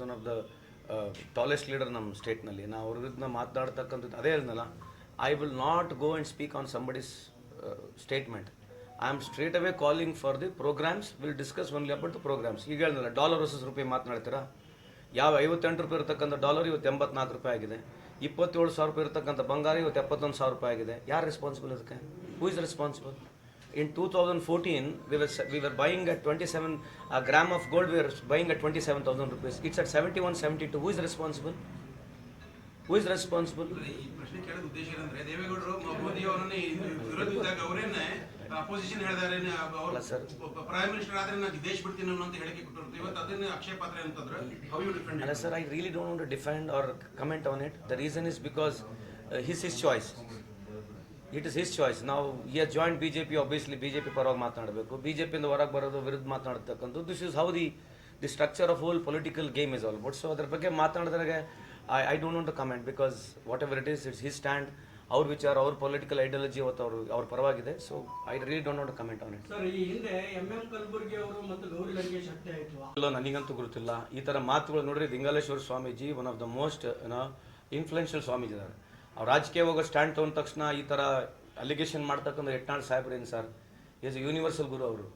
One of the tallest leader ನಮ್ಮ ಸ್ಟೇಟ್ನಲ್ಲಿ. ನಾವು ಅವ್ರ ವಿರುದ್ಧ ಮಾತನಾಡ್ತಕ್ಕಂಥದ್ದು ಅದೇ ಹೇಳಿದ್ನಲ್ಲ, I will not go and speak on somebody's statement. I am straight away calling for the programmes, will discuss only about the programmes. ಈಗ ಹೇಳಿದ್ನಲ್ಲ, ಡಾಲರ್ ವರ್ಸಸ್ ರೂಪಾಯಿ ಮಾತನಾಡ್ತೀರಾ? ಯಾವ 58 ರೂಪಾಯಿ ಇರತಕ್ಕಂಥ ಡಾಲರ್ ಇವತ್ತು 84 ರೂಪಾಯಿ ಆಗಿದೆ. 27,000 ರೂಪಾಯಿ ಇರತಕ್ಕಂಥ ಬಂಗಾರ ಇವತ್ತು 71,000 ರೂಪಾಯಿ ಆಗಿದೆ. ಯಾರು ರೆಸ್ಪಾನ್ಸಿಬಲ್ ಅದಕ್ಕೆ? Who is responsible? In 2014, we were buying at 27, a gram of gold we were buying at 27,000 rupees. It's at 71, 72. Who is responsible? Who is responsible? ಈ ಪ್ರಶ್ನೆ ಕೇಳೋದು ಉದ್ದೇಶ ಏನಂದ್ರೆ, ದೇವೇಗೌಡರು ಮೋದಿ ಅವರನ್ನ ವಿರೋಧಿಸಿದಾಗ ಅವರೇನೆ ಅಪೋಸಿಷನ್ ಹೇಳಿದಾರೆ, ಪ್ರೈಮ್ ಮಿನಿಸ್ಟರ್ ಆದ್ರೆ ನಾನು ದೇಶ ಬಿಡ್ತೀನಿ ಅಂತ ಹೇಳಿಕೆ ಕೊಟ್ಟಿರ್ತೀವಿ. ಇವತ್ತು ಅದನ್ನ ಆಕ್ಷೇಪಾತ್ರ ಅಂತಂದ್ರೆ how you defend it? Sir, I really don't want to defend or comment on it. The reason is because his choice. It is his choice. Now he has joined BJP, obviously BJP ಪರವಾಗಿ ಮಾತನಾಡಬೇಕು, BJP ಇಂದ ಹೊರಗೆ ಬರೋದು ವಿರುದ್ಧ ಮಾತನಾಡ್ತಕ್ಕಂಥದ್ದು. This is how the structure of whole political game is all about. So ಅದ್ರ ಬಗ್ಗೆ ಮಾತನಾಡಿದಾಗ I don't want to comment, because whatever it is, it's his stand. ಅವ್ರ ವಿಚಾರ, ಅವ್ರ ಪೊಲಿಟಿಕಲ್ ಐಡಿಯಾಲಜಿ ಅವತ್ತು ಅವ್ರ ಪರವಾಗಿದೆ. So I really don't want to comment on it. Sir, ಈ ಹಿಂದೆ MM ಕಲಬುರ್ಗಿ ಅವರು ಮತ್ತು ಗೌರಿ ಲಂಕೇಶ್ ಹತ್ಯೆ ಆಯಿತು. ಇಲ್ಲ, ನನಗಂತೂ ಗೊತ್ತಿಲ್ಲ ಈ ಥರ ಮಾತುಗಳು. ನೋಡ್ರಿ, Dingaleshwar Swamiji one of the most influential Swamiji ಇದ್ದಾರೆ. ಅವ್ರು ರಾಜಕೀಯ ಹೋಗೋ ಸ್ಟ್ಯಾಂಡ್ ತೊಗೊಂಡ ತಕ್ಷಣ ಈ ಥರ ಅಲಿಗೇಷನ್ ಮಾಡ್ತಕ್ಕಂಥ ಯತ್ನಾಳ್ ಸಾಹೇಬ್ರು ಏನು ಸರ್, ಈಸ್ ಯೂನಿವರ್ಸಲ್ ಗುರು ಅವರು.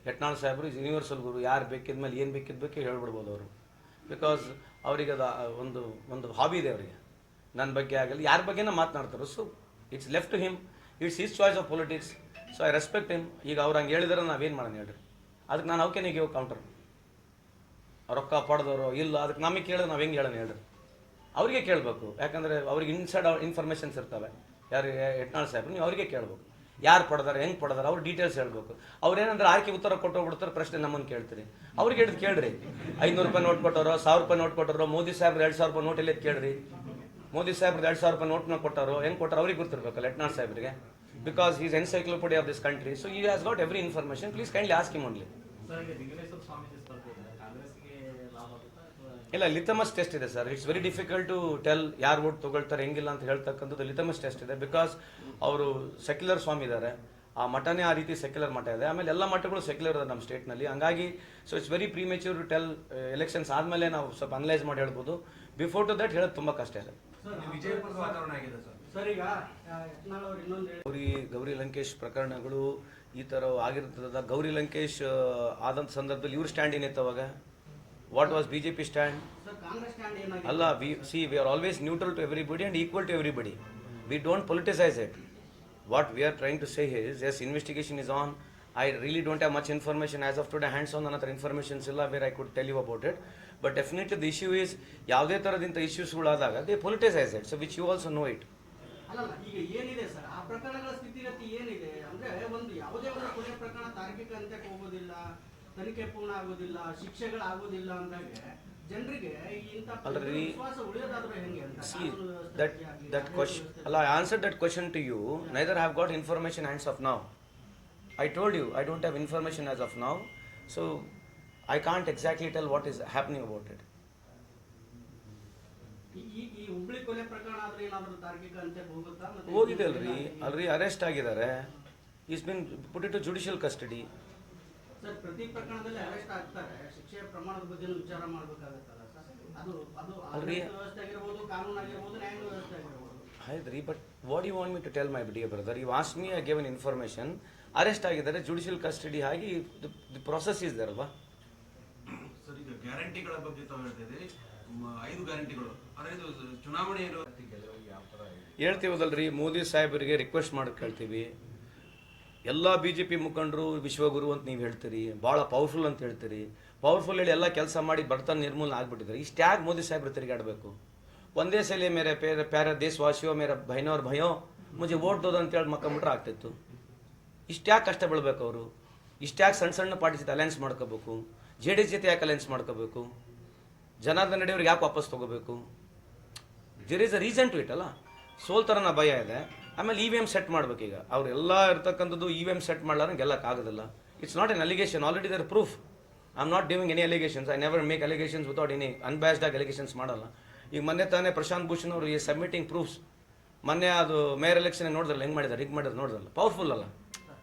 ಯತ್ನಾಳ್ ಸಾಹೇಬ್ರು ಇಸ್ ಯೂನಿವರ್ಸಲ್ ಗುರು. ಯಾರು ಬೇಕಿದ್ಮೇಲೆ ಏನು ಬೇಕಿದ್ದಕ್ಕೆ ಹೇಳ್ಬಿಡ್ಬೋದು ಅವರು. ಬಿಕಾಸ್ ಅವರಿಗೆ ಅದು ಒಂದು ಹಾಬಿ ಇದೆ ಅವರಿಗೆ. ನನ್ನ ಬಗ್ಗೆ ಆಗಲಿ, ಯಾರ ಬಗ್ಗೆನ ಮಾತನಾಡ್ತಾರೆ. So it's left to him, it's his choice of politics. So I respect him. ಈಗ ಅವ್ರು ಹಂಗೆ ಹೇಳಿದ್ರೆ ನಾವೇನು ಮಾಡೋಣ ಹೇಳ್ರಿ? ಅದಕ್ಕೆ ನಾನು ಅವಕ್ಕೆ ಗಿವ್ ಕೌಂಟರ್. ರೊಕ್ಕ ಪಡೆದವರು ಇಲ್ಲ, ಅದಕ್ಕೆ ನಮಗೆ ಕೇಳಿದ್ರೆ ನಾವು ಹೆಂಗೆ ಹೇಳೋಣ ಹೇಳ್ರಿ? ಅವರಿಗೆ ಕೇಳಬೇಕು, ಯಾಕಂದರೆ ಅವ್ರಿಗೆ ಇನ್ಸೈಡ್ ಇನ್ಫಾರ್ಮೇಷನ್ಸ್ ಇರ್ತವೆ. ಯಾರು ಯತ್ನಾಳ್ ಸಾಹೇಬ್ರು, ನೀವು ಅವರಿಗೆ ಕೇಳಬೇಕು. ಯಾರು ಪಡೆದಾರೆ, ಹೆಂಗೆ ಪಡೆದಾರೆ, ಅವ್ರು ಡೀಟೇಲ್ಸ್ ಹೇಳ್ಬೇಕು. ಅವ್ರೇನಂದ್ರೆ ಆಯ್ಕೆ ಉತ್ತರ ಕೊಟ್ಟೋಗ್ಬಿಡ್ತಾರೆ, ಪ್ರಶ್ನೆ ನಮ್ಮನ್ನು ಕೇಳ್ತೀರಿ. ಅವ್ರಿಗೆ ಹೇಳಿದ್ ಕೇಳ್ರಿ. 500 ರೂಪಾಯಿ ನೋಟ್ ಕೊಟ್ಟರೋ, 1000 ರೂಪಾಯಿ ನೋಟ್ ಕೊಟ್ಟರೋ, ಮೋದಿ ಸಾಹೇಬ್ರು 2,000 ರೂಪಾಯಿ ನೋಟ್ ಎಲ್ಲೆದ್ದು ಕೇಳ್ರಿ. ಮೋದಿ ಸಾಹೇಬ್ರು 2,000 ರೂಪಾಯಿ ನೋಟ್ನ ಕೊಟ್ಟಾರೋ, ಹೆಂಗೆ ಕೊಟ್ಟಾರೋ ಅವ್ರಿಗೆ ಗೊತ್ತಿರ್ಬೇಕಲ್ಲ ಯತ್ನಾಳ್ ಸಾಹೇಬ್ರಿಗೆ. Because he's encyclopedia of this country. So he has got every information. Please kindly ask him only. ಇಲ್ಲ, ಲಿಥಮಸ್ ಟೆಸ್ಟ್ ಇದೆ sir. It's very difficult to tell ಯಾರು ವೋಟ್ ತೊಗೊಳ್ತಾರೆ ಹೆಂಗಿಲ್ಲ ಅಂತ ಹೇಳ್ತಕ್ಕಂಥದ್ದು ಲಿಥಮಸ್ ಟೆಸ್ಟ್ ಇದೆ. ಬಿಕಾಸ್ ಅವರು ಸೆಕ್ಯುಲರ್ ಸ್ವಾಮಿ ಇದ್ದಾರೆ. ಆ ಮಠನೇ ಆ ರೀತಿ ಸೆಕ್ಯುಲರ್ ಮಠ ಇದೆ. ಆಮೇಲೆ ಎಲ್ಲ ಮಠಗಳು ಸೆಕ್ಯುಲರ್ ಇದೆ ನಮ್ಮ ಸ್ಟೇಟ್ನಲ್ಲಿ. ಹಂಗಾಗಿ so it's very premature to tell. Elections ಆದಮೇಲೆ ನಾವು ಸ್ವಲ್ಪ ಅನಲೈಸ್ ಮಾಡಿ ಹೇಳ್ಬೋದು. ಬಿಫೋರ್ ಟು ದಟ್ ಹೇಳೋದು ತುಂಬ ಕಷ್ಟ ಇದೆ. ಗೌರಿ ಲಂಕೇಶ್ ಪ್ರಕರಣಗಳು ಈ ಥರ ಆಗಿರ್ತದ. ಗೌರಿ ಲಂಕೇಶ್ ಆದಂಥ ಸಂದರ್ಭದಲ್ಲಿ ಇವ್ರ ಸ್ಟ್ಯಾಂಡ್ ಏನಿತ್ತು ಅವಾಗ? What was BJP stand? Allah, we are always neutral to everybody and equal to everybody. We don't politicize it. What we are trying to say is, yes, investigation is on. I really don't have much information as of today. Hands on another information silla where I could tell you about it. But definitely the issue is, ಯಾವುದೇ ಥರದಿಂದ ಇಶ್ಯೂಸ್ಗಳಾದಾಗ they politicize it. So which you also know it. ಅಲ್ಲ, ಈಗ ಏನಿದೆ sir, ಆ ಪ್ರಕರಣಗಳ ಸ್ಥಿತಿಗತಿ ಏನಿದೆ ಅಂದ್ರೆ, ಒಂದು ಯಾವುದೇ ಒಂದು ಕೊಲೆ ಪ್ರಕರಣ ತಾರ್ಕಿಕ ಅಂತ್ಯಕ್ಕೆ ಹೋಗೋದಿಲ್ಲ, ತನಿಖೆ ಪೂರ್ಣ ಆಗೋದಿಲ್ಲ, ಶಿಕ್ಷೆಗಳಾಗೋದಿಲ್ಲ ಅಂದಾಗ ಜನರಿಗೆ ವಿಶ್ವಾಸ ಉಳಿಯೋದಾದ್ರೆ ಹೆಂಗೆ ಅಂತ. See, that question, Allah, I answered that question to you. Neither have got information as of now. I told you I don't have information as of now, so I can't exactly tell what is happening about it. ಈ ಹುಬ್ಳಿ ಕೊಲೆ ಪ್ರಕರಣ ಆದ್ರೆ ಏನಾದರೂ ತಾರ್ಕಿಕ ಅಂತ್ಯಕ್ಕೆ ಹೋಗುತ್ತಾ? ಹೋಗಿದೆ ಅಲ್ರಿ ಅರೆಸ್ಟ್ ಆಗಿದ್ದಾರೆ. Is been put in to judicial custody. Sir, ಪ್ರತಿ ಪ್ರಕರಣದಲ್ಲಿ ಅರೆಸ್ಟ್ ಆಗ್ತಾರೆ, ಶಿಕ್ಷೆಯ ಪ್ರಮಾಣದ ಬಗ್ಗೆ ವಿಚಾರ ಮಾಡಬೇಕಾಗುತ್ತಲ್ಲ ಸರ್. ಅದು ವ್ಯವಸ್ಥೆ ಆಗಿರ್ಬೋದು, ಕಾನೂನು ಆಗಿರ್ಬೋದು, ನ್ಯಾಯಾಂಗ ವ್ಯವಸ್ಥೆ ಆಗಿರ್ಬೋದು. ಆಯ್ತು, but what you want me to tell my dear brother? You ask me, I give an information. Arrest ಆಗಿದ್ದಾರೆ, ಜುಡಿಷಿಯಲ್ ಕಸ್ಟಡಿ ಆಗಿ ದಿ ಪ್ರೊಸೆಸ್ ಇಸ್ ದೇರ್ ಅಲ್ವಾ? ಸರ್, ಈಗ ಗ್ಯಾರಂಟಿಗಳ ಬಗ್ಗೆ ತಾವು ಹೇಳ್ತಿದ್ದೀರಿ, 5 ಗ್ಯಾರಂಟಿಗಳು. ಆದರೆ ಇದು ಚುನಾವಣೆ ಹೇಳ್ತೀವದಲ್ರಿ, ಮೋದಿ ಸಾಹೇಬರಿಗೆ ರಿಕ್ವೆಸ್ಟ್ ಮಾಡಕ್ಕೆ ಹೇಳ್ತೀವಿ. ಎಲ್ಲ BJP ಮುಖಂಡರು ವಿಶ್ವಗುರು ಅಂತ ನೀವು ಹೇಳ್ತೀರಿ, ಭಾಳ ಪವರ್ಫುಲ್ ಅಂತ ಹೇಳ್ತೀರಿ. ಪವರ್ಫುಲ್ ಹೇಳಿ ಎಲ್ಲ ಕೆಲಸ ಮಾಡಿ ಬಡತನ ನಿರ್ಮೂಲನೆ ಆಗಿಬಿಟ್ಟಿದ್ದಾರೆ. ಇಷ್ಟ್ಯಾಕೆ ಮೋದಿ ಸಾಹೇಬ್ರು ತಿರುಗಾಡಬೇಕು? ಒಂದೇ ಸಲ ಮೇರೆ ಪ್ಯಾರ ದೇಶವಾಸಿಯೋ, ಮೇರ ಬಹನೋರ್ ಭಯೋ ಮುಜೆ ವೋಟ್ ದೋದು ಅಂತೇಳಿ ಮಕ್ಕಂಬಿಟ್ರೆ ಆಗ್ತಿತ್ತು. ಇಷ್ಟ್ಯಾಕೆ ಕಷ್ಟ ಬೀಳ್ಬೇಕು ಅವರು? ಇಷ್ಟ್ಯಾಕೆ ಸಣ್ಣ ಸಣ್ಣ ಪಾರ್ಟಿ ಜೊತೆ ಅಲಯನ್ಸ್ ಮಾಡ್ಕೋಬೇಕು? JDS ಜೊತೆ ಯಾಕೆ ಅಲಯನ್ಸ್ ಮಾಡ್ಕೋಬೇಕು? ಜನಾರ್ದನ್ ರೆಡ್ಡಿ ಅವ್ರಿಗೆ ಯಾಕೆ ವಾಪಸ್ ತೊಗೋಬೇಕು? There is a reason to it ಅಲ್ಲ. ಸೋಲ್ತಾರನ ಭಯ ಇದೆ. ಆಮೇಲೆ EVM ಸೆಟ್ ಮಾಡ್ಬೇಕೀಗ. ಅವರೆಲ್ಲ ಇರ್ತಕ್ಕಂಥದ್ದು EVM ಸೆಟ್ ಮಾಡ್ಲಾರ ಗೆಲ್ಲಕ್ಕಾಗೋದಿಲ್ಲ. It's not an allegation, already there proof. I am not giving any allegations. I never make allegations without any unbiased ಆಗಿ ಅಲಿಗೇಷನ್ಸ್ ಮಾಡಲ್ಲ. ಈಗ ಮೊನ್ನೆ ತಾನೇ ಪ್ರಶಾಂತ್ ಭೂಷಣ್ ಅವರು ಈ ಸಬ್ಮಿಟಿಂಗ್ ಪ್ರೂಫ್ಸ್, ಮೊನ್ನೆ ಅದು ಮೇಯರ್ ಎಲೆಕ್ಷನ್ ನೋಡಿದ್ರಲ್ಲ ಹೆಂಗೆ ಮಾಡಿದ್ದಾರೆ, ಹಿಂಗೆ ಮಾಡಿದ್ರೆ ನೋಡಿದ್ರಲ್ಲ. ಪವರ್ಫುಲ್ ಅಲ್ಲ?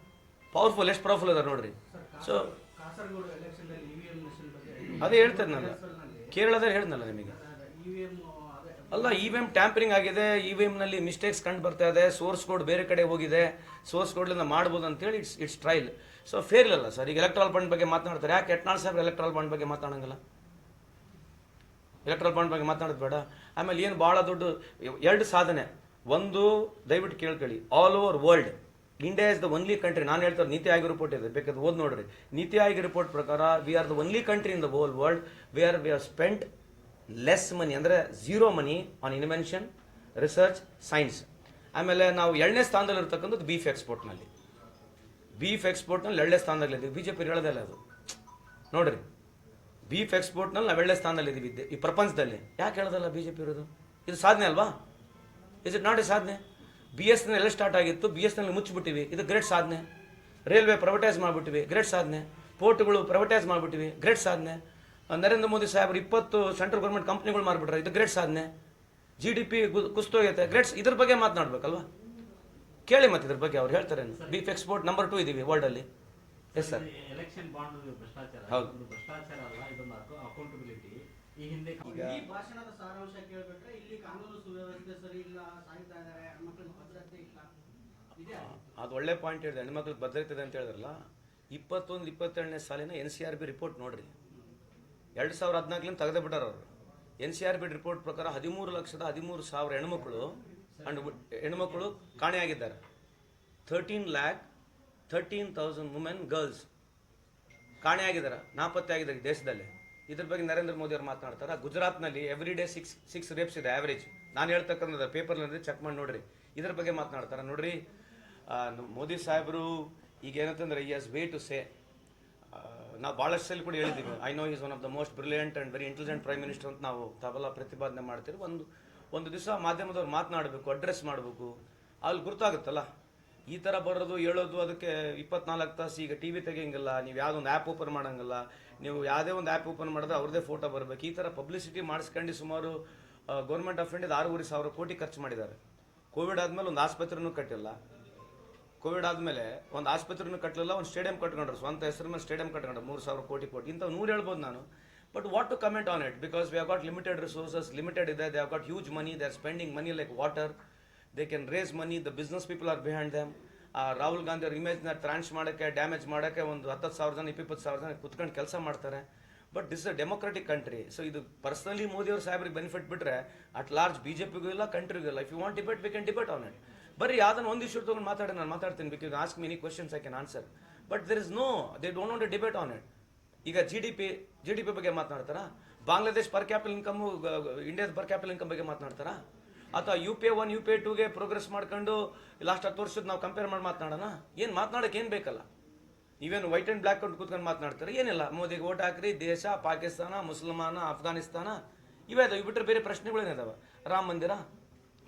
ಪವರ್ಫುಲ್, ಎಷ್ಟು ಪವರ್ಫುಲ್ ಅದಾರೆ ನೋಡ್ರಿ. ಸೊ ಅದೇ ಹೇಳ್ತೇನೆ ನಾನು, ಕೇರಳದಲ್ಲಿ ಹೇಳಿದ್ನಲ್ಲ ನಿಮಗೆ. EVM ಅಲ್ಲ, EVM ಟ್ಯಾಂಪರಿಂಗ್ ಆಗಿದೆ, EVMನಲ್ಲಿ ಮಿಸ್ಟೇಕ್ಸ್ ಕಂಡು ಬರ್ತಾ ಇದೆ, ಸೋರ್ಸ್ ಕೋಡ್ ಬೇರೆ ಕಡೆ ಹೋಗಿದೆ, ಸೋರ್ಸ್ ಕೋಡ್ಲಿಂದ ಮಾಡ್ಬೋದು ಅಂತೇಳಿ ಇಟ್ಸ್ ಟ್ರಯಲ್. ಸೊ ಫೇರ್ ಇಲ್ಲ ಸರ್. ಈಗ ಎಲೆಕ್ಟ್ರಲ್ ಬಾಂಡ್ ಬಗ್ಗೆ ಮಾತನಾಡ್ತಾರೆ, ಯಾಕೆ ಯತ್ನಾಳ್ ಸಾಹೇಬ್ರು ಎಲೆಕ್ಟ್ರಲ್ ಬಾಂಡ್ ಬಗ್ಗೆ ಮಾತಾಡಂಗಿಲ್ಲ? ಎಲೆಕ್ಟ್ರಲ್ ಬಾಂಡ್ ಬಗ್ಗೆ ಮಾತಾಡೋದು ಬೇಡ. ಆಮೇಲೆ ಏನು ಭಾಳ ದೊಡ್ಡ 2 ಸಾಧನೆ. ಒಂದು, ದಯವಿಟ್ಟು ಕೇಳ್ಕೊಳ್ಳಿ, all over world India is the only country. ನಾನು ಹೇಳ್ತಾರೆ ನೀತಿ ಆಯೋಗ ರಿಪೋರ್ಟ್ ಇದೆ, ಬೇಕಾದ್ರೆ ಓದ್ ನೋಡ್ರಿ. ನೀತಿ ಆಯೋಗ ರಿಪೋರ್ಟ್ ಪ್ರಕಾರ we are the only country in the whole world we have spent less money, ಅಂದರೆ zero money on invention, research, science. ಆಮೇಲೆ ನಾವು 2ನೇ ಸ್ಥಾನದಲ್ಲಿ ಇರ್ತಕ್ಕಂಥದ್ದು ಬೀಫ್ ಎಕ್ಸ್ಪೋರ್ಟ್ನಲ್ಲಿ. ಬೀಫ್ ಎಕ್ಸ್ಪೋರ್ಟ್ನಲ್ಲಿ 2ನೇ ಸ್ಥಾನದಲ್ಲಿದ್ದೀವಿ. BJP ಹೇಳೋದಲ್ಲ ಅದು, ನೋಡ್ರಿ. ಬೀಫ್ ಎಕ್ಸ್ಪೋರ್ಟ್ನಲ್ಲಿ ನಾವು 2ನೇ ಸ್ಥಾನದಲ್ಲಿದ್ದೀವಿ ಈ ಪ್ರಪಂಚದಲ್ಲಿ. ಯಾಕೆ ಹೇಳೋದಲ್ಲ BJP ಇರೋದು? ಇದು ಸಾಧನೆ ಅಲ್ವಾ? ಇಸ್ ಇಟ್ ನಾಟ್ ಎ ಸಾಧನೆ? BSNL ಎಲ್ಲ ಸ್ಟಾರ್ಟ್ ಆಗಿತ್ತು, BSNL ಮುಚ್ಚಿಬಿಟ್ಟಿವಿ, ಇದು ಗ್ರೇಟ್ ಸಾಧನೆ. ರೈಲ್ವೆ ಪ್ರೈವೇಟೈಸ್ ಮಾಡಿಬಿಟ್ಟಿವಿ, ಗ್ರೇಟ್ ಸಾಧನೆ. ಪೋರ್ಟ್ಗಳು ಪ್ರೈವೇಟೈಸ್ ಮಾಡಿಬಿಟ್ಟಿವಿ, ಗ್ರೇಟ್ ಸಾಧನೆ. ನರೇಂದ್ರ ಮೋದಿ ಸಾಹೇಬ್ರು 20 ಸೆಂಟ್ರಲ್ ಗೌರ್ಮೆಂಟ್ ಕಂಪ್ನಿಗಳು ಮಾಡಿಬಿಟ್ರೆ, ಇದು ಗ್ರೇಟ್ ಸಾಧನೆ. GDP ಕುಸ್ತೋಗೈತೆ, ಗ್ರೇಟ್ಸ್. ಇದ್ರ ಬಗ್ಗೆ ಮಾತನಾಡ್ಬೇಕಲ್ವಾ? ಕೇಳಿ ಮತ್ತೆ ಇದ್ರ ಬಗ್ಗೆ ಅವ್ರು ಹೇಳ್ತಾರೆ. ಬೀಫ್ ಎಕ್ಸ್ಪೋರ್ಟ್ ನಂಬರ್ 2 ಇದೀವಿ ವರ್ಲ್ಡ್ ಅಲ್ಲಿ. Yes sir. ಎಲೆಕ್ಷನ್ ಬಾಂಡ್ ಭ್ರಷ್ಟಾಚಾರ, ಹೌದು. ಇದು ಭ್ರಷ್ಟಾಚಾರ ಅಲ್ಲ, ಇದೊಂದು ಅಕೌಂಟಬಿಲಿಟಿ. ಈ ಹಿಂದೆ ಈ ಭಾಷಣದ ಸಾರಾಂಶ ಕೇಳ್ಬಿಟ್ರೆ ಇಲ್ಲಿ ಕಾನೂನು ಸುವ್ಯವಸ್ಥೆ ಸರಿ ಇಲ್ಲ, ಸಾಯ್ತಾ ಇದಾರೆ, ಹೆಣ್ಮಕ್ಳಿಗೆ ಭದ್ರತೆ ಇಲ್ಲ, ಇದೆ. ಅದು ಒಳ್ಳೆ ಪಾಯಿಂಟ್ ಹೇಳಿದೆ, ಹೆಣ್ಮಕ್ಳಿಗೆ ಭದ್ರತೆ ಇದೆ ಅಂತ ಹೇಳಿದ್ರಲ್ಲ. 21-22ನೇ ಸಾಲಿನ NCRB ರಿಪೋರ್ಟ್ ನೋಡ್ರಿ. 2014 ತೆಗೆದು ಬಿಟ್ಟಾರ ಅವರು. NCRB ರಿಪೋರ್ಟ್ ಪ್ರಕಾರ 13,13,000 ಹೆಣ್ಮಕ್ಳು ಕಾಣೆಯಾಗಿದ್ದಾರೆ. 13,13,000 ವುಮೆನ್ ಗರ್ಲ್ಸ್ ಕಾಣೆಯಾಗಿದ್ದಾರೆ, ನಾಪತ್ತೆ ಆಗಿದ್ದಾರೆ ಈ ದೇಶದಲ್ಲಿ. ಇದ್ರ ಬಗ್ಗೆ ನರೇಂದ್ರ ಮೋದಿ ಅವರು ಮಾತನಾಡ್ತಾರೆ. ಗುಜರಾತ್ನಲ್ಲಿ ಎವ್ರಿ ಡೇ 6 ರೇಪ್ಸ್ ಇದೆ ಆವ್ರೇಜ್. ನಾನು ಹೇಳ್ತಕ್ಕಂಥದ್ದು ಪೇಪರ್ನಲ್ಲಿ ಚೆಕ್ ಮಾಡಿ ನೋಡ್ರಿ. ಇದ್ರ ಬಗ್ಗೆ ಮಾತನಾಡ್ತಾರೆ ನೋಡ್ರಿ. ಮೋದಿ ಸಾಹೇಬರು ಈಗ ಏನಂತಂದ್ರೆ ಈ ಹ್ಯಾಸ್ ವೇ ಟು ಸೇ. ನಾವು ಭಾಳಷ್ಟು ಸಲ ಕೂಡ ಹೇಳಿದ್ದೀವಿ, I know is one of the most brilliant and very intelligent prime minister ಅಂತ ನಾವು ತಾವೆಲ್ಲ ಪ್ರತಿಪಾದನೆ ಮಾಡ್ತೀವಿ. ಒಂದು ದಿವಸ ಮಾಧ್ಯಮದವ್ರು ಮಾತನಾಡಬೇಕು, ಅಡ್ರೆಸ್ ಮಾಡಬೇಕು, ಅಲ್ಲಿ ಗುರ್ತಾಗುತ್ತಲ್ಲ. ಈ ಥರ ಬರೋದು ಹೇಳೋದು, ಅದಕ್ಕೆ 24 ತಾಸು ಈಗ TV ತೆಗಿಯಂಗಿಲ್ಲ, ನೀವು ಯಾವುದೊಂದು ಆ್ಯಪ್ ಓಪನ್ ಮಾಡೋಂಗಿಲ್ಲ, ನೀವು ಯಾವುದೇ ಒಂದು ಆ್ಯಪ್ ಓಪನ್ ಮಾಡಿದ್ರೆ ಅವ್ರದ್ದೇ ಫೋಟೋ ಬರಬೇಕು. ಈ ಥರ ಪಬ್ಲಿಸಿಟಿ ಮಾಡಿಸ್ಕೊಂಡು ಸುಮಾರು ಗೌರ್ಮೆಂಟ್ ಆಫ್ ಇಂಡಿಯಾದ 6,500 ಕೋಟಿ ಖರ್ಚು ಮಾಡಿದ್ದಾರೆ. ಕೋವಿಡ್ ಆದಮೇಲೆ ಒಂದು ಆಸ್ಪತ್ರೆನೂ ಕಟ್ಟಿಲ್ಲ. ಕೋವಿಡ್ ಆದಮೇಲೆ ಒಂದು ಆಸ್ಪತ್ರೆನೂ ಕಟ್ಟಲಿಲ್ಲ, ಒಂದು ಸ್ಟೇಡಿಯಂ ಕಟ್ಕೊಂಡ್ರು, ಸ್ವಂತ ಹೆಸರು ಮೇಲೆ ಸ್ಟೇಡಿಯಂ ಕಟ್ಕೊಂಡ್ರು, 3,000 ಕೋಟಿ. ಇಂಥವು 100 ಹೇಳ್ಬೋದು ನಾನು. But what to comment on it, because we have got limited resources, limited ಇದೆ. They have got huge money, they are spending money like water. They can raise money, the business people are behind them. Rahul Gandhi ಅವ್ರ ಇಮೇಜ್ನ ಟ್ರಾನ್ಸ್ ಮಾಡೋಕ್ಕೆ, damage ಮಾಡೋಕ್ಕೆ ಒಂದು 10,000 ಜನ 20,000 ಜನ ಕುತ್ಕೊಂಡು ಕೆಲಸ ಮಾಡ್ತಾರೆ. But this a democratic country. So ಇದು ಪರ್ಸನಲಿ ಮೋದಿ ಅವ್ರ ಸಾಹೇಬ್ರಿಗೆ ಬೆನಿಫಿಟ್ ಬಿಟ್ಟರೆ ಅಟ್ ಲಾರ್ಜ್ BJPಗೂ ಇಲ್ಲ, ಕಂಟ್ರಿಗೂ ಇಲ್ಲ. If you want debate we can debate on it. ಬರ್ರಿ ಯಾವ್ದನ್ನ ಒಂದು ಇಶ್ಯೂ ತೊಗೊಂಡು ಮಾತಾಡಿ, ನಾನು ಮಾತಾಡ್ತೀನಿ. Because ask many questions I can answer. But there is no, they don't want to debate on it. ಈಗ GDP ಬಗ್ಗೆ ಮಾತನಾಡ್ತಾರಾ? ಬಾಂಗ್ಲಾದೇಶ್ ಪರ್ ಕ್ಯಾಪಿಟಲ್ ಇನ್ಕಮು ಇಂಡಿಯಾದ ಪರ್ ಕ್ಯಾಪಿಟಲ್ ಇನ್ಕಮ್ ಬಗ್ಗೆ ಮಾತನಾಡ್ತಾರಾ? ಅಥವಾ UPA 1 UPA 2ಗೆ ಪ್ರೋಗ್ರೆಸ್ ಮಾಡ್ಕೊಂಡು ಲಾಸ್ಟ್ 10 ವರ್ಷದ ನಾವು ಕಂಪೇರ್ ಮಾಡಿ ಮಾತನಾಡೋಣ? ಏನು ಮಾತನಾಡೋಕೆ ಏನು ಬೇಕಲ್ಲ? ನೀವೇನು ವೈಟ್ ಆ್ಯಂಡ್ ಬ್ಲ್ಯಾಕ್ ಕೊಂಡು ಕೂತ್ಕೊಂಡು ಮಾತನಾಡ್ತಾರೆ? ಏನಿಲ್ಲ, ಮೋದಿಗೆ ಓಟ್ ಹಾಕ್ರಿ, ದೇಶ ಪಾಕಿಸ್ತಾನ, ಮುಸಲ್ಮಾನ, ಅಫ್ಘಾನಿಸ್ತಾನ ಇವೇ ಅದಾವೆ. ಇವು ಬಿಟ್ಟರೆ ಬೇರೆ ಪ್ರಶ್ನೆಗಳೇನಿದಾವೆ? Ram Mandir,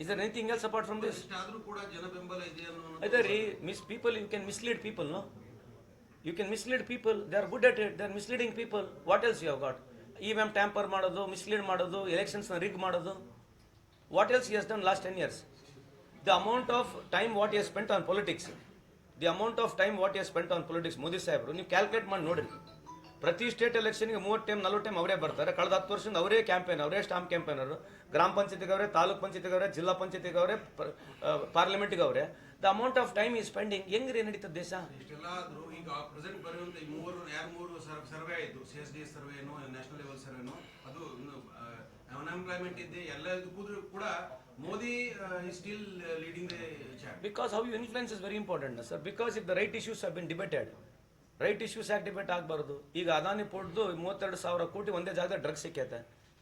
is there anything else apart from this? ಆದ್ರೂ ಕೂಡ ಜನ ಬೆಂಬಲ ಇದೆ ಅನ್ನೋ ಅದೇ ರೀ, people you can mislead people. No, you can mislead people. They are good at it. They are misleading people. What else you have got? EVM tamper ಮಾಡೋದು, mislead ಮಾಡೋದು, ಎಲೆಕ್ಷನ್ಸ್ನ ರಿಗ್ ಮಾಡೋದು. What else he has done last 10 years? The amount of time what he has spent on politics, Modi ಸಾಹೇಬರು ನೀವು calculate ಮಾಡಿ ನೋಡ್ರಿ. ಪ್ರತಿ state ಎಲೆಕ್ಷನ್ಗೆ 30 ಟೈಮ್ 40 ಟೈಮ್ ಅವರೇ ಬರ್ತಾರೆ. ಕಳೆದ 10 ವರ್ಷದಿಂದ ಅವರೇ ಕ್ಯಾಂಪೇನ್, ಅವರೇ ಸ್ಟಾಂಪ್ ಕ್ಯಾಂಪೇನರು. ಗ್ರಾಮ ಪಂಚಾಯತಿಗೆ ಅವರೇ, ತಾಲೂಕ್ ಪಂಚಾಯತಿಗೆ ಅವರೇ, ಜಿಲ್ಲಾ ಪಂಚಾಯತಿಗೆ ಅವರೇ, ಪಾರ್ಲಿಮೆಂಟ್ಗೆ ಅವರೇ. ದ ಅಮೌಂಟ್ ಆಫ್ ಟೈಮ್ ಈ ಸ್ಪೆಂಡಿಂಗ್ ಹೆಂಗ್ರಿ ನಡೀತದೆ ದೇಶ? ಇಷ್ಟೆಲ್ಲ ಆದ್ರೂ ಈಗ ಪ್ರೆಸೆಂಟ್ ಬರುವಂತ ಈ ಮೂರು ಸರ್ವೆ ಆಯಿತು, CSDS ಸರ್ವೇನೋ, ನ್ಯಾಷನಲ್ ಲೆವೆಲ್ ಸರ್ವೇನೋ, ಅದು ಅನ್ಎಂಪ್ಲಾಯ್ಮೆಂಟ್ ಇದೆ, ಎಲ್ಲ ಕೂಡ Modi still leading the chart. Because how you influence is very important, sir. Because if the right issues have been debated, right issues ಯಾಕೆ ಡಿಬೇಟ್ ಆಗಬಾರ್ದು? ಈಗ ಅದಾನಿ ಪೋರ್ಟ್ದು 32,000 ಕೋಟಿ ಒಂದೇ ಜಾಗದಲ್ಲಿ ಡ್ರಗ್ಸ್ ಸಿಕ್ಕೈತೆ.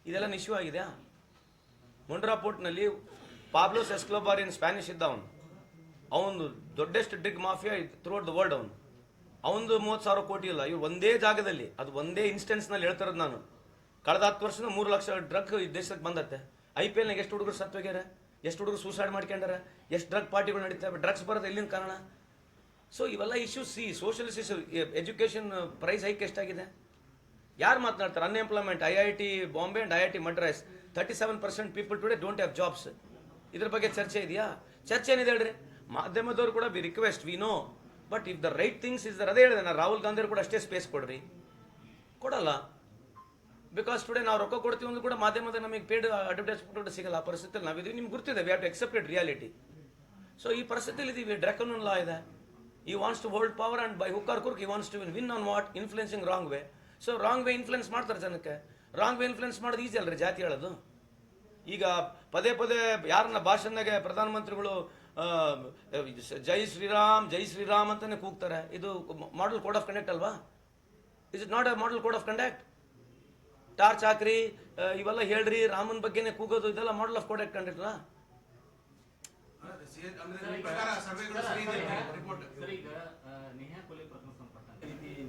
ಇದೆಲ್ಲ ಇಶ್ಯೂ ಆಗಿದೆಯಾ? ಮುಂಡ್ರಾ ಪೋರ್ಟ್ನಲ್ಲಿ ಪಾಬ್ಲೋಸ್ ಎಸ್ಕ್ಲೋಬಾರ್ ಇನ್ ಸ್ಪ್ಯಾನಿಷ್ ಇದ್ದ ಅವನು ದೊಡ್ಡಷ್ಟು drug mafia throughout the world. ಅವನು 30,000 ಕೋಟಿ ಇಲ್ಲ. ಇವ್ರು ಒಂದೇ ಜಾಗದಲ್ಲಿ, ಅದು ಒಂದೇ ಇನ್ಸ್ಟೆನ್ಸ್ನಲ್ಲಿ ಹೇಳ್ತಿರೋದು ನಾನು. ಕಳೆದ 10 ವರ್ಷದಿಂದ 3 ಲಕ್ಷ ಡ್ರಗ್ ಈ ದೇಶಕ್ಕೆ ಬಂದತ್ತೆ. IPLನಾಗ ಎಷ್ಟು ಹುಡುಗರು ಸತ್ತೋಗ್ಯಾರ, ಎಷ್ಟು ಹುಡುಗರು ಸೂಸೈಡ್ ಮಾಡ್ಕೊಂಡಾರ, ಎಷ್ಟು ಡ್ರಗ್ ಪಾರ್ಟಿಗಳು ನಡೀತವೆ. ಡ್ರಗ್ಸ್ ಬರೋದು ಎಲ್ಲಿಂದ ಕಾರಣ? ಸೊ ಇವೆಲ್ಲ issues. Socialist issue. Education price hike ಎಷ್ಟಾಗಿದೆ? ಯಾರು ಮಾತನಾಡ್ತಾರೆ? Unemployment. IIT Bombay and IIT Madras 37% people today don't have jobs. ಇದ್ರ ಬಗ್ಗೆ ಚರ್ಚೆ ಇದೆಯಾ? ಚರ್ಚೆ ಏನಿದೆ ಹೇಳ್ರಿ? ಮಾಧ್ಯಮದವರು ಕೂಡ we request, we know, but if the right things is there. ಅದೇ ಹೇಳಿದೆ ನಾನು, ರಾಹುಲ್ ಗಾಂಧಿ ಕೂಡ ಅಷ್ಟೇ ಸ್ಪೇಸ್ ಕೊಡ್ರಿ. ಕೊಡಲ್ಲ. ಬಿಕಾಸ್ ಟುಡೇ ನಾವು ರೊಕ್ಕ ಕೊಡ್ತೀವಿ ಅಂದ್ರೂ ಕೂಡ ಮಾಧ್ಯಮದ ನಮಗೆ ಪೇಡ್ ಅಡ್ವರ್ಟೈಸ್ಮೆಂಟ್ ಸಿಗಲ್ಲ. ಆ ಪರಿಸ್ಥಿತಿಯಲ್ಲಿ ನಾವಿದ್ದೀವಿ, ನಿಮ್ಗೆ ಗೊತ್ತಿದೆ, we have to accepted reality. So ಈ ಪರಿಸ್ಥಿತಿಯಲ್ಲಿ ಇದ್ದೀವಿ. ಡ್ರಾಕನ್ ಲಾ ಇದೆ. He wants to hold power and by hook or crook he wants to win on what? Influencing wrong way. So wrong way influence ಮಾಡ್ತಾರೆ ಜನಕ್ಕೆ. ರಾಂಗ್ ವೇ ಇನ್ಫ್ಲುಯೆನ್ಸ್ ಮಾಡೋದು easy ಅಲ್ರಿ ಜಾತಿ ಹೇಳೋದು. ಈಗ ಪದೇ ಪದೇ ಯಾರನ್ನ ಭಾಷಣದಾಗೆ ಪ್ರಧಾನಮಂತ್ರಿಗಳು ಜೈ ಶ್ರೀರಾಮ್ ಅಂತಾನೆ ಕೂಗ್ತಾರೆ. ಇದು ಮಾಡೆಲ್ ಕೋಡ್ ಆಫ್ ಕಂಡಕ್ಟ್ ಅಲ್ವಾ? Is it not A model code of conduct? Torch ಹಾಕ್ರಿ, ಇವೆಲ್ಲ ಹೇಳ್ರಿ, ರಾಮನ್ ಬಗ್ಗೆನೇ ಕೂಗೋದು, ಇದೆಲ್ಲ model of code of conduct ಅಲ್ಲ?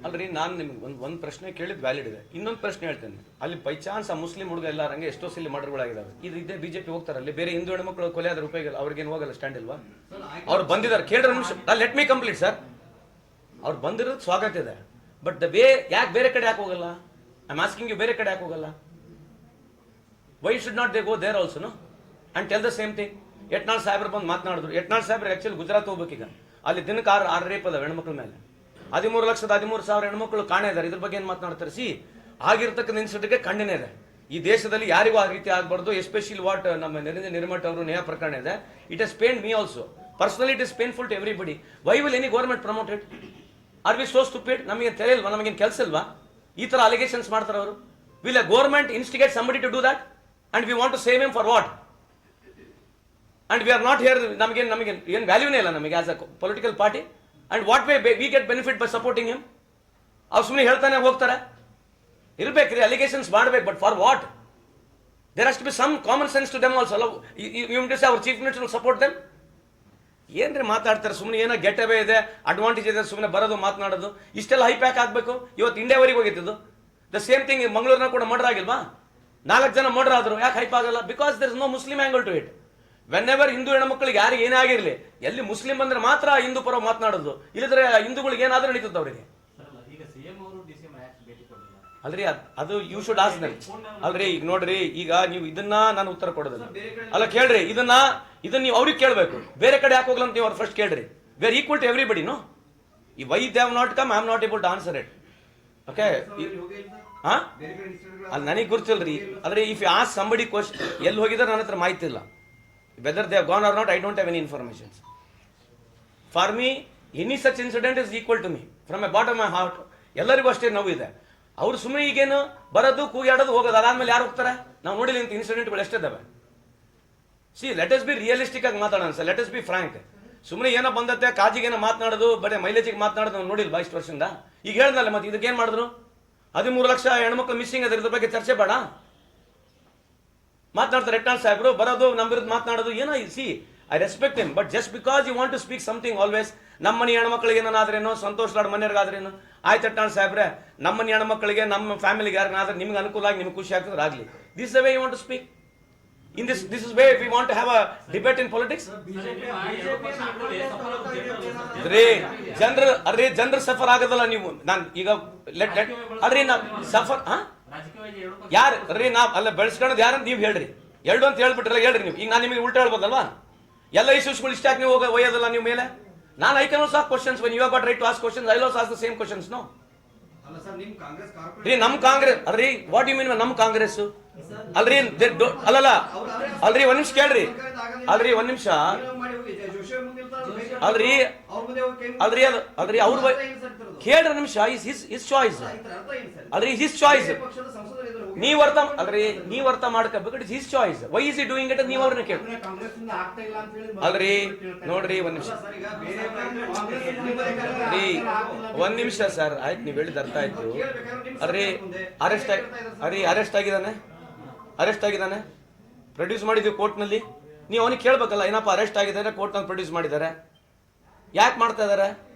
ಅಲ್ರಿ, ನಾನು ನಿಮ್ಗೆ ಒಂದು ಪ್ರಶ್ನೆ ಕೇಳಿದ್ ವ್ಯಾಲಿಡ್ ಇದೆ. ಇನ್ನೊಂದು ಪ್ರಶ್ನೆ ಹೇಳ್ತೇನೆ. ಅಲ್ಲಿ ಬೈ ಚಾನ್ಸ್ ಆ ಮುಸ್ಲಿಂ ಹುಡುಗ ಎಲ್ಲ ರಂಗೆ ಎಷ್ಟೋ ಸಲ ಮರ್ಡರ್ಗಳಾಗಿದ್ದಾವೆ. ಇದೇ ಬಿಜೆಪಿ ಹೋಗ್ತಾರಲ್ಲಿ, ಬೇರೆ ಹಿಂದೂ ಹೆಣ್ಮಕ್ಳು ಕೊಲೆ ಆದ್ರೆ ಉಪಯೋಗ ಇಲ್ಲ, ಅವ್ರಿಗೇನು ಹೋಗಲ್ಲ, ಸ್ಟ್ಯಾಂಡ್ ಇಲ್ವಾ? ಅವ್ರು ಬಂದಿದ್ದಾರೆ, ಕೇಳ್ರಿ ನಿಮಿಷ, ಲೆಟ್ ಮೀ ಕಂಪ್ಲೀಟ್ ಸರ್. ಅವ್ರು ಬಂದಿರೋದು ಸ್ವಾಗತ ಇದೆ, ಬಟ್ ದ ವೇ ಯಾಕೆ ಬೇರೆ ಕಡೆ ಯಾಕೆ ಹೋಗಲ್ಲ? ಐ ಆಮ್ ಆಸ್ಕಿಂಗ್ ಯು, ಬೇರೆ ಕಡೆ ಯಾಕೆ ಹೋಗಲ್ಲ? Why should not they go there also no and tell the same thing? Yatnal ಸಾಹೇಬ್ರು ಬಂದು ಮಾತನಾಡಿದ್ರು. ಯತ್ನಾಳ್ ಸಾಹೇಬ್ರು ಆಕ್ಚುಲಿ ಗುಜರಾತ್ ಹೋಗ್ಬೇಕೀಗ. ಅಲ್ಲಿ ದಿನಕ್ಕೆ 6 ರೇಪ್ ಅದಾವೆ ಹೆಣ್ಮಕ್ಳ ಮೇಲೆ. 13,13,000 ಹೆಣ್ಮಕ್ಳು ಕಾಣೆ ಇದ್ದಾರೆ. ಇದ್ರ ಬಗ್ಗೆ ಏನು ಮಾತನಾಡ್ತಾರೆ? ಆಗಿರ್ತಕ್ಕಂಥ ಇನ್ಸಿಡೆಂಟ್ಗೆ ಖಂಡನೆ ಇದೆ. ಈ ದೇಶದಲ್ಲಿ ಯಾರಿಗೂ ಆ ರೀತಿ ಆಗಬಾರ್ದು. ಎಸ್ಪೆಷಲಿ ವಾಟ್ ನಮ್ಮ ನಿರಂಜನ್ ನಿರ್ಮಠ್ ಅವರು ನೇಹ ಪ್ರಕರಣ ಇದೆ. It has pain me also personally. It is painful to everybody. Why will any government promote it? Are we so stupid? ನಮಗೆ ತೆರೆ ಇಲ್ವಾ? ನಮಗೇನು ಕೆಲಸ ಇಲ್ವಾ? ಈ ತರ ಅಲಿಗೇಷನ್ಸ್ ಮಾಡ್ತಾರೆ ಅವರು. Will a government instigate somebody to do that and we want to save him for what? And we are not here. ನಮಗೆ ಏನು ವ್ಯಾಲ್ಯೂನೇ ಇಲ್ಲ ನಮಗೆ as a political party. And what way we get benefit by supporting him? ಅವ್ರು ಸುಮ್ಮನೆ ಹೇಳ್ತಾನೆ ಹೋಗ್ತಾರೆ. ಇರ್ಬೇಕ್ರಿ, ಅಲಿಗೇಷನ್ಸ್ ಮಾಡ್ಬೇಕು, but for what? There has to be some common sense to them also. Our chief minister will support them. ಏನ್ರಿ ಮಾತಾಡ್ತಾರೆ ಸುಮ್ಮನೆ? ಏನೋ ಗೆಟ್ ಅವೇ ಇದೆ, ಅಡ್ವಾಂಟೇಜ್ ಇದೆ, ಸುಮ್ಮನೆ ಬರೋದು ಮಾತನಾಡೋದು. ಇಷ್ಟೆಲ್ಲ ಹೈ ಪ್ಯಾಕ್ ಆಗಬೇಕು? ಇವತ್ತು ಇಂಡಿಯಾವರೆಗೆ ಹೋಗಿದ್ದು. ದ ಸೇಮ್ ಥಿಂಗ್ ಮಂಗಳೂರಿನ ಕೂಡ ಮರ್ಡರ್ ಆಗಿಲ್ವಾ? 4 ಜನ ಮರ್ಡರ್ ಆದ್ರು. ಯಾಕೆ ಹೈಪ್ ಆಗಲ್ಲ? Because there is no Muslim angle to it. Whenever Hindu ಹೆಣ್ಮಕ್ಳಿಗೆ ಯಾರಿಗೆ ಏನೇ ಆಗಿರಲಿ, ಎಲ್ಲಿ ಮುಸ್ಲಿಂ ಬಂದ್ರೆ ಮಾತ್ರ ಹಿಂದೂ ಪರ ಮಾತನಾಡೋದು. ಇಲ್ಲದ್ರೆ ಹಿಂದೂಗಳಿಗೆ ಏನಾದ್ರೂ ನಡೀತದೆ ಅವರಿಗೆ. ಅಲ್ರಿ, ಅದು ಯು ಶುಡ್ ಆಸ್ಕ್ ದೆಮ್. ಅಲ್ರಿ, ಈಗ ನೋಡ್ರಿ, ಈಗ ನೀವು ಇದನ್ನ ನಾನು ಉತ್ತರ ಕೊಡೋದಿಲ್ಲ. ಅಲ್ಲ ಕೇಳ್ರಿ, ಇದನ್ನ ನೀವು ಅವ್ರಿಗೆ ಕೇಳಬೇಕು. ಬೇರೆ ಕಡೆ ಯಾಕೆ ಹೋಗ್ಲ ಅಂತ ನೀವು ಅವ್ರು ಫಸ್ಟ್ ಕೇಳ್ರಿ. We are equal to everybody. No, he why they have not come, I am not able to answer it. Okay, ಅಲ್ಲಿ ನನಗೆ ಗೊತ್ತಿಲ್ರಿ. ಆದ್ರೆ if you ask somebody question, ಎಲ್ಲಿ ಹೋಗಿದ್ರೆ ನನ್ನ ಹತ್ರ ಮಾಹಿತಿ ಇಲ್ಲ. Whether they have gone or not, I don't have any information. For me, any such incident is equal to me. From the bottom of my heart, ಎಲ್ಲರಿಗೂ ಅಷ್ಟೇ ನೋವು ಇದೆ. ಅವ್ರು ಸುಮ್ಮನೆ ಈಗೇನು ಬರೋದು, ಕೂಗಾಡೋದು, ಹೋಗೋದು, ಅದಾದ್ಮೇಲೆ ಯಾರು ಹೋಗ್ತಾರೆ? ನಾವು ನೋಡಿಲ್ಲ ಇಂಥ ಇನ್ಸಿಡೆಂಟ್ಗಳು ಎಷ್ಟಿದ್ದಾವೆ. ಲೆಟ್ ಅಸ್ ಬಿ ರಿಯಲಿಸ್ಟಿಕ್ ಆಗಿ ಮಾತಾಡೋಣ sir. Let us be frank. ಸುಮ್ಮನೆ ಏನೋ ಬಂದತ್ತೆ, ಕಾಜಿಗೇನೋ ಮಾತನಾಡೋದು, ಬರೀ ಮೈಲೇಜಿಗೆ ಮಾತನಾಡೋದು ನಾವು ನೋಡಿಲ್ವಾ ಇಷ್ಟು ವರ್ಷದಿಂದ? ಈಗ ಹೇಳ್ದಲ್ಲ, ಮತ್ತೆ ಇದಕ್ಕೆ ಏನು ಮಾಡಿದ್ರು? 13 ಲಕ್ಷ ಹೆಣ್ಮಕ್ಳು ಮಿಸ್ಸಿಂಗ್ ಅದ್ರ, ಇದ್ರ ಬಗ್ಗೆ ಚರ್ಚೆ ಬೇಡ? ಮಾತನಾಡ್ತಾರೆ ಯತ್ನಾಳ್ ಸಾಹೇಬ್ರು, ಬರೋದು, ನಮ್ಮ ವಿರುದ್ಧ ಮಾತನಾಡೋದು. ಏನೋ I respect him, but just because you want to speak something always, ನಮ್ಮ ಮನೆ ಹೆಣ್ಮಕ್ಳಿಗೆ ಏನಾದ್ರೇನು, ಸಂತೋಷ್ ಲಾಡ್ ಮನೆಯವ್ರಿಗಾದ್ರೇನು, ಆಯ್ತು ಯತ್ನಾಳ್ ಸಾಹೇಬ್ರೆ, ನಮ್ಮ ಮನೆ ಹೆಣ್ಮಕ್ಳಿಗೆ, ನಮ್ಮ ಫ್ಯಾಮಿಲಿಗೆ ಯಾರಿಗಾದ್ರೆ ನಿಮ್ಗೆ ಅನುಕೂಲ ಆಗಿ, ನಿಮ್ಗೆ ಖುಷಿ ಆಗ್ತದೆ ಆಗಲಿ. This the way you want to speak. In this is where we want to have a debate in politics. ಜನರು ಸಫರ್ ಆಗೋದಲ್ಲ. ನೀವು ನಾನು ಈಗ ಅಲ್ರಿ ನಾ ಸಫರ್ ಯಾರು ರೀ? ನಾ ಅಲ್ಲ ಬೆಳೆಸ್ಕೊಳ್ಳೋದು ಯಾರಂತ ನೀವು ಹೇಳ್ರಿ. 2 ಅಂತ ಹೇಳ್ಬಿಟ್ರಲ್ಲ, ಹೇಳ್ರಿ ನೀವು. ಈಗ ನಾನು ನಿಮಗೆ ಉಲ್ಟಾ ಹೇಳ್ಬೋದಲ್ವಾ? ಎಲ್ಲ ಇಶ್ಯೂಸ್ಗಳು ಇಷ್ಟ ನೀವು ಒಯ್ಯೋದಲ್ಲ ನೀವು ಮೇಲೆ. ನಾನು I can also ask questions. When you have got right to ask questions, I will also ask the same questions. No ರೀ, ನಮ್ ಕಾಂಗ್ರೆಸ್ ಅಲ್ರಿ. ವಾಟ್ ಯು ಮೀನ್ ನಮ್ ಕಾಂಗ್ರೆಸ್? ಅಲ್ರಿ ಅಲ್ಲಲ್ಲ, ಅಲ್ರಿ ಒಂದ್ ನಿಮಿಷ ಕೇಳ್ರಿ. ಅಲ್ರಿ ಒಂದ್ ನಿಮಿಷ ಅಲ್ರಿ ಅಲ್ರಿ ಅಲ್ರಿ ಅವ್ರ ಕೇಳ್ರಿ ನಿಮಿಷ. ಹಿಸ್ ಚಾಯ್ಸ್ ಅಲ್ರಿ, ಹಿಸ್ ಚಾಯ್ಸ್. ನೀವ್ ಅರ್ಥ ಮಾಡ್ಕೋಬೇಕು. It's his choice. Why is he doing it? ನೀವ್ ಅವ್ರನ್ನ ಕೇಳಿ. ಅಲ್ರಿ ನೋಡ್ರಿ, ಒಂದ್ ನಿಮಿಷ ಸರ್. ಆಯ್ತು, ನೀವ್ ಹೇಳಿದ ಅರ್ಥ ಆಯ್ತು. ಅಲ್ರಿ ಅರೆಸ್ಟ್ ಆಗಿದ್ದಾನೆ, ಪ್ರೊಡ್ಯೂಸ್ ಮಾಡಿದ್ವಿ ಕೋರ್ಟ್ನಲ್ಲಿ. ನೀವು ಅವನಿಗೆ ಕೇಳ್ಬೇಕಲ್ಲ, ಏನಪ್ಪ ಅರೆಸ್ಟ್ ಆಗಿದ್ದಾರೆ, ಕೋರ್ಟ್ನಲ್ಲಿ ಪ್ರೊಡ್ಯೂಸ್ ಮಾಡಿದ್ದಾರೆ, ಯಾಕೆ ಮಾಡ್ತಾ ಇದ್ದಾರೆ?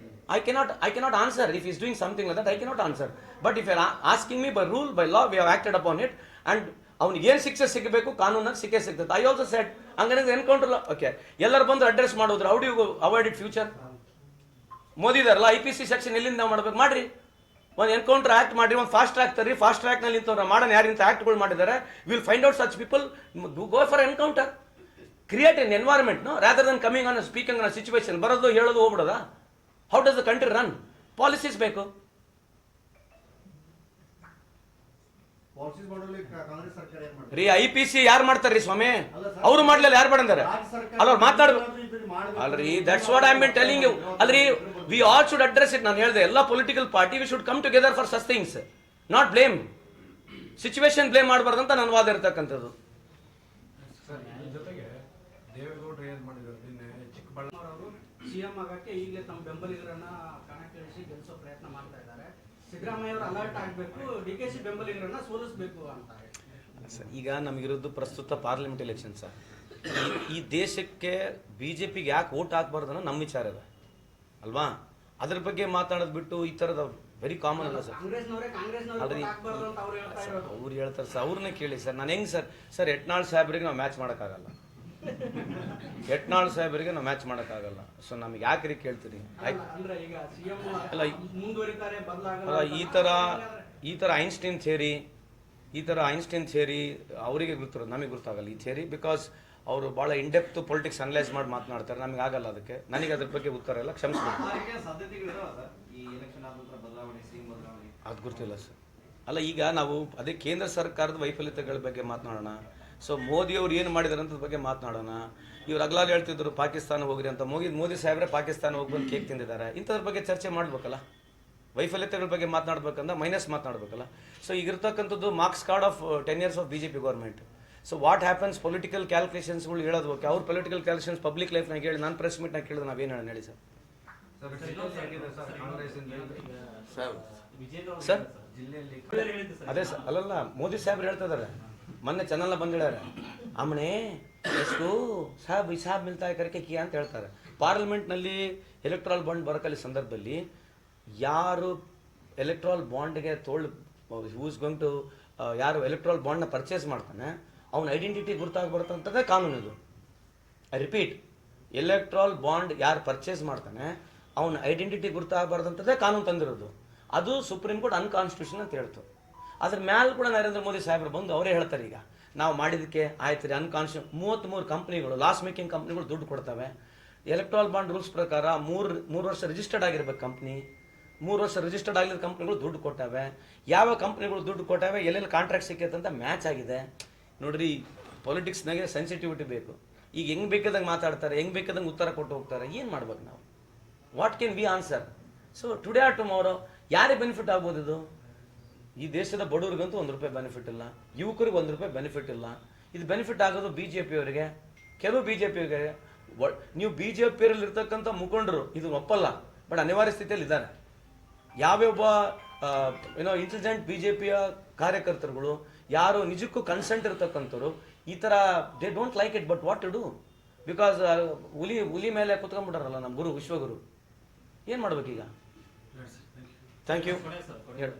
I cannot answer. If he is doing something like that, I cannot answer. But if you are asking me by rule, by law, we have acted upon it, and ಅವನಿಗೆ ಏನು ಶಿಕ್ಷೆ ಸಿಗಬೇಕು ಕಾನೂನಾಗ ಸಿಗ್ತದೆ. ಐ ಆಲ್ಸೋ ಸೆಡ್ ಹಂಗಂದ್ರೆ encounter. Okay, ಎಲ್ಲರೂ ಬಂದು address ಮಾಡೋದ್ರ, how do you avoid it future? Modi ಇದಾರಲ್ಲ, IPC ಸೆಕ್ಷನ್ ಎಲ್ಲಿಂದ ಮಾಡ್ಬೇಕು? ಮಾಡ್ರಿ, ಒಂದು ಎನ್ಕೌಂಟರ್ ಆಕ್ಟ್ ಮಾಡ್ರಿ, ಒಂದು ಫಾಸ್ಟ್ ಟ್ರ್ಯಾಕ್ ತರ್ರಿ. ಫಾಸ್ಟ್ ಟ್ರ್ಯಾಕ್ ನಲ್ಲಿ ಇಂಥವ್ರು ಮಾಡೋಣ, ಯಾರಿಂತ ಆಕ್ಟ್ಗಳು ಮಾಡಿದ್ದಾರೆ, will find out such people, go for encounter, create an environment, no rather than coming on speaking on situation. ಬರೋದು ಹೇಳೋದು ಹೋಗ್ಬಿಡೋದಾ? How does the country run? Policies ಬೇಕು. ಪಾಲಿಸೀಸ್ ಮಾಡಲು ಕಾಂಗ್ರೆಸ್ ಸರ್ಕಾರ ಏನ್ ಮಾಡ್ತಾರೆ? ರೀ IPC ಯಾರು ಮಾಡ್ತಾರ್ರಿ ಸ್ವಾಮಿ? ಅವ್ರು ಮಾಡ್ಲಿಲ್ಲ, ಯಾರು ಮಾಡಂದಾರೆ? ಅಲ್ಲ ಅವ್ರು ಅಲ್ರಿ, that's what I been telling you. ಅಲ್ರಿ, we all should address it. ನಾನು ಹೇಳಿದೆ ಎಲ್ಲ political party we should come together for such things, not blame. Situation blame ಮಾಡಬಾರ್ದಂತ ನನ್ನ ವಾದ ಇರ್ತಕ್ಕಂಥದ್ದು. ಜೊತೆಗೆ ದೇವೇಗೌಡರು ಏನ್ ಮಾಡಿದ್ರು ನಿನ್ನೆ ಚಿಕ್ಕಬಳ್ಳಾಪುರ ಅವರು ಸಿಎಂ ಆಗಕ್ಕೆ ಈಗಲೇ ತಮ್ಮ ಬೆಂಬಲಿಗರನ್ನ ಕಣಕ್ಕಿಳಿಸಿ ಗೆಲ್ಲಿಸೋ ಪ್ರಯತ್ನ ಮಾಡ್ತಾ ಇದ್ದಾರೆ. ಸಿದ್ದರಾಮಯ್ಯ ಅವರು ಅಲರ್ಟ್ ಆಗಬೇಕು, DKC ಬೆಂಬಲಿಗರನ್ನ ಸೋಲಿಸಬೇಕು ಅಂತ. ಸರ್, ಈಗ ನಮಗಿರೋದು ಪ್ರಸ್ತುತ ಪಾರ್ಲಿಮೆಂಟ್ ಎಲೆಕ್ಷನ್ ಸರ್. ಈ ದೇಶಕ್ಕೆ BJPಗೆ ಯಾಕೆ ಓಟ್ ಹಾಕ್ಬಾರ್ದು ಅನ್ನೋ ನಮ್ಮ ವಿಚಾರ ಇದೆ ಅಲ್ವಾ? ಅದ್ರ ಬಗ್ಗೆ ಮಾತಾಡೋದು ಬಿಟ್ಟು ಈ ಥರದ ವೆರಿ ಕಾಮನ್ ಅಲ್ಲ ಸರ್. ಅಲ್ರಿ, ಅವ್ರು ಹೇಳ್ತಾರೆ ಸರ್, ಅವ್ರನ್ನೇ ಕೇಳಿ ಸರ್. ನಾನು ಹೆಂಗೆ ಸರ್ ಯತ್ನಾಳ್ ಸಾಹೇಬ್ರಿಗೆ ನಾವು ಮ್ಯಾಚ್ ಮಾಡೋಕ್ಕಾಗಲ್ಲ. ಯತ್ನಾಳ್ ಸಾಹೇಬ್ರಿಗೆ ನಾವು ಮ್ಯಾಚ್ ಮಾಡೋಕ್ಕಾಗಲ್ಲ. ಸೊ ನಮಗೆ ಯಾಕ್ರಿ ಕೇಳ್ತೀರಿ? ಅಲ್ಲ, ಈ ಥರ ಐನ್ಸ್ಟೈನ್ ಥಿಯರಿ ಅವರಿಗೆ ಗೊತ್ತಿರೋದು, ನಮಗೆ ಗೊತ್ತಾಗಲ್ಲ ಈ ಥಿಯರಿ. ಬಿಕಾಸ್ ಅವರು ಭಾಳ ಇಂಡೆಪ್ತ್ ಪೊಲಿಟಿಕ್ಸ್ ಅನಲೈಸ್ ಮಾಡಿ ಮಾತನಾಡ್ತಾರೆ, ನಮಗೆ ಆಗಲ್ಲ. ಅದಕ್ಕೆ ನನಗೆ ಅದ್ರ ಬಗ್ಗೆ ಉತ್ತರ ಇಲ್ಲ, ಕ್ಷಮಿಸ್ಬೇಕು. ಅದು ಗೊತ್ತಿಲ್ಲ ಸರ್. ಅಲ್ಲ, ಈಗ ನಾವು ಅದೇ ಕೇಂದ್ರ ಸರ್ಕಾರದ ವೈಫಲ್ಯತೆಗಳ ಬಗ್ಗೆ ಮಾತನಾಡೋಣ. ಸೊ ಮೋದಿ ಅವ್ರು ಏನು ಮಾಡಿದಾರೆ ಅಂತ ಬಗ್ಗೆ ಮಾತನಾಡೋಣ. ಇವ್ರು ಅಗ್ಲಾಲ್ ಹೇಳ್ತಿದ್ರು ಪಾಕಿಸ್ತಾನ ಹೋಗ್ರಿ ಅಂತ. ಮೋದಿ ಸಾಹೇಬ್ರೆ ಪಾಕಿಸ್ತಾನ ಹೋಗ್ಬಂದು ಕೇಕ್ ತಿಂದಿದ್ದಾರೆ. ಇಂಥದ್ರ ಬಗ್ಗೆ ಚರ್ಚೆ ಮಾಡ್ಬೇಕಲ್ಲ. ವೈಫಲ್ಯತೆಗಳ ಬಗ್ಗೆ ಮಾತನಾಡ್ಬೇಕಂದ್ರೆ ಮೈನಸ್ ಮಾತನಾಡ್ಬೇಕಲ್ಲ. ಸೊ ಈಗಿರ್ತಕ್ಕಂಥದ್ದು marks card of 10 years of BJP government. So what happens, political ಕ್ಯಾಲ್ಕುಲೇಷನ್ಸ್ಗಳು ಹೇಳೋದು ಓಕೆ. ಅವ್ರ ಪೊಲಿಟಿಕಲ್ ಕ್ಯಾಲ್ಕುಲೇಷನ್ಸ್ ಪಬ್ಲಿಕ್ ಲೈಫ್ನಾಗ ಹೇಳಿ, ನಾನು ಪ್ರೆಸ್ ಮೀಟ್ನಾಗ ಕೇಳಿದ್ರೆ ನಾವೇನು ಹೇಳೋಣ ಹೇಳಿ ಸರ್? ಸರ್ ಅದೇ ಸರ್, ಅಲ್ಲಲ್ಲ, ಮೋದಿ ಸಾಹೇಬ್ರು ಹೇಳ್ತಾ ಇದಾರೆ, ಮೊನ್ನೆ ಚಾನಲ್ನ ಬಂದು ಹೇಳ್ಯಾರ, ಆಮನೆ ಎಷ್ಟು ಸಾಹೇಬ್ ಈ ಸಾಹೇಬ್ ಮಿಲ್ತಾ ಕರಕೆ ಕಿಯಾ ಅಂತ ಹೇಳ್ತಾರೆ. ಪಾರ್ಲಿಮೆಂಟ್ನಲ್ಲಿ ಎಲೆಕ್ಟ್ರಾಲ್ ಬಾಂಡ್ ಬರಕಲ್ಲಿ ಸಂದರ್ಭದಲ್ಲಿ ಯಾರು ಎಲೆಕ್ಟ್ರಾಲ್ ಬಾಂಡ್ಗೆ ಹೂಸ್ ಗೋಯಿಂಗ್ ಟು ಯಾರು ಎಲೆಕ್ಟ್ರಾಲ್ ಬಾಂಡ್ನ ಪರ್ಚೇಸ್ ಮಾಡ್ತಾನೆ ಅವನ ಐಡೆಂಟಿಟಿ ಗುರುತಾಗ್ಬರ್ತಂಥದ್ದೇ ಕಾನೂನು ಇದು. ಐ ರಿಪೀಟ್, ಎಲೆಕ್ಟ್ರಾಲ್ ಬಾಂಡ್ ಯಾರು ಪರ್ಚೇಸ್ ಮಾಡ್ತಾನೆ ಅವನ ಐಡೆಂಟಿಟಿ ಗುರುತಾಗಬಾರ್ದಂಥದ್ದೇ ಕಾನೂನು ತಂದಿರೋದು. ಅದು ಸುಪ್ರೀಂ ಕೋರ್ಟ್ ಅನ್ಕಾನ್ಸ್ಟಿಟ್ಯೂಷನ್ ಅಂತ ಹೇಳ್ತು. ಅದ್ರ ಮ್ಯಾಲ ಕೂಡ ನರೇಂದ್ರ ಮೋದಿ ಸಾಹೇಬ್ರು ಬಂದು ಅವರೇ ಹೇಳ್ತಾರೆ, ಈಗ ನಾವು ಮಾಡಿದ್ದಕ್ಕೆ ಆಯ್ತು ರೀ, 33 ಕಂಪ್ನಿಗಳು, ಲಾಸ್ ಮೇಕಿಂಗ್ ಕಂಪ್ನಿಗಳು ದುಡ್ಡು ಕೊಡ್ತವೆ. ಎಲೆಕ್ಟ್ರಾಲ್ ಬಾಂಡ್ ರೂಲ್ಸ್ ಪ್ರಕಾರ 3 ವರ್ಷ ರಿಜಿಸ್ಟರ್ಡ್ ಆಗಿರ್ಬೇಕು ಕಂಪ್ನಿ. 3 ವರ್ಷ ರಿಜಿಸ್ಟರ್ಡ್ ಆಗಿರೋ ಕಂಪ್ನಿಗಳು ದುಡ್ಡು ಕೊಟ್ಟವೆ. ಯಾವ ಕಂಪ್ನಿಗಳು ದುಡ್ಡು ಕೊಟ್ಟವೆ, ಎಲ್ಲೆಲ್ಲಿ ಕಾಂಟ್ರಾಕ್ಟ್ ಸಿಕ್ಕೈತೆ ಅಂತ ಮ್ಯಾಚ್ ಆಗಿದೆ. ನೋಡ್ರಿ, ಪೊಲಿಟಿಕ್ಸ್ನಾಗೆ ಸೆನ್ಸಿಟಿವಿಟಿ ಬೇಕು. ಈಗ ಹೆಂಗೆ ಬೇಕಾದಂಗೆ ಮಾತಾಡ್ತಾರೆ, ಹೆಂಗೆ ಬೇಕಾದಂಗೆ ಉತ್ತರ ಕೊಟ್ಟು ಹೋಗ್ತಾರೆ. ಏನು ಮಾಡ್ಬೇಕು ನಾವು? What can we answer? So today or tomorrow ಯಾರಿಗೆ ಬೆನಿಫಿಟ್ ಆಗ್ಬೋದು ಇದು? ಈ ದೇಶದ ಬಡವರಿಗಂತೂ ₹1 ಬೆನಿಫಿಟ್ ಇಲ್ಲ, ಯುವಕರಿಗೆ ₹1 ಬೆನಿಫಿಟ್ ಇಲ್ಲ. ಇದು ಬೆನಿಫಿಟ್ ಆಗೋದು BJPಯವರಿಗೆ, ಕೆಲವು BJPಯವರಿಗೆ. ನೀವು BJPಯಲ್ಲಿ ಇರ್ತಕ್ಕಂಥ ಮುಖಂಡರು ಇದು ಒಪ್ಪಲ್ಲ, ಬಟ್ ಅನಿವಾರ್ಯ ಸ್ಥಿತಿಯಲ್ಲಿ ಇದ್ದಾರೆ. ಯಾವ್ಯಾವ ಇಂಟೆಲಿಜೆಂಟ್ BJPಯ ಕಾರ್ಯಕರ್ತರುಗಳು ಯಾರು ನಿಜಕ್ಕೂ ಕನ್ಸೆಂಟ್ ಇರ್ತಕ್ಕಂಥವ್ರು ಈ ಥರ they don't like it. But what to do? Because ಹುಲಿ ಮೇಲೆ ಕುತ್ಕೊಂಡ್ಬಿಟ್ಟಾರಲ್ಲ ನಮ್ಮ ಗುರು, ವಿಶ್ವಗುರು. ಏನು ಮಾಡ್ಬೇಕೀಗ? Thank you. ಹೇಳಿ.